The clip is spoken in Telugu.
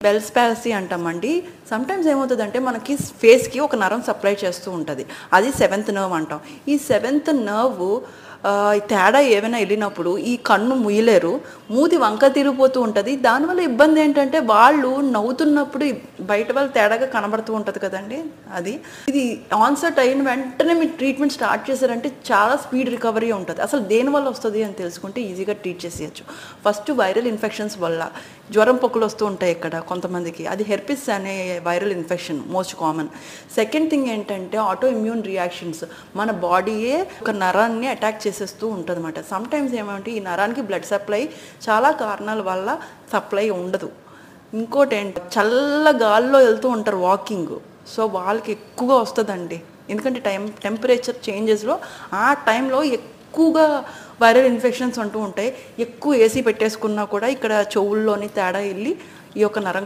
బెల్స్ పాలసీ అంటామండి. సమ్‌టైమ్స్ ఏమవుతదంటే మనకి ఫేస్‌కి ఒక నరం సప్లై చేస్తూ ఉంటది. అది సెవెంత్ నర్వ్ అంటాం. ఈ సెవెంత్ నర్వ్ తేడా ఏమైనా ఎళ్ళినప్పుడు ఈ కన్ను ముయ్యలేరు. మూతి వంక తిరిగిపోతూ ఉంటది. దానివల్ల ఇబ్బంది ఏంటంటే వాళ్ళు నవ్వుతున్నప్పుడు బయట వాళ్ళు తేడాగా కనబడుతూ ఉంటది కదండీ! అది. ఇది ఆన్సెట్ అయిన వెంటనే మీరు ట్రీట్మెంట్ స్టార్ట్ చేశారంటే చాలా స్పీడ్ రికవరీ ఉంటది. అసలు దేనివల్ల వస్తది అని తెలుసుకుంటే ఈజీగా ట్రీట్ చేసేయొచ్చు. ఫస్ట్ వైరల్ ఇన్ఫెక్షన్స్ వల్ల జ్వరం, పొక్కులు వస్తూ ఉంటాయి ఇక్కడ కొంతమందికి. అది హెర్పిస్ అనే viral infection most common. Second thing ఏంటంటే ఆటో ఇమ్యూన్ రియాక్షన్స్. మన బాడీయే ఒక నరాన్ని అటాక్ చేసేస్తూ ఉంటదన్నమాట. సమ్‌టైమ్స్ ఏమంటే ఈ నరానికి బ్లడ్ సప్లై చాలా కారణాల వల్ల సప్లై ఉండదు. ఇంకోటేంటి చల్ల గాల్లో వెళ్తూ ఉంటారు వాకింగ్. సో వాళ్ళకి ఎక్కువగా వస్తదండి. ఎందుకంటే టెంపరేచర్ చేంజెస్‌లో ఆ టైంలో ఎక్కువగా వైరల్ ఇన్ఫెక్షన్స్ అంటూ ఉంటాయి. ఎక్కువ ఏసీ పెట్టేసుకున్నా కూడా ఇక్కడ చెవుల్లోని తేడా ఎళ్లి ఈ యొక్క నరం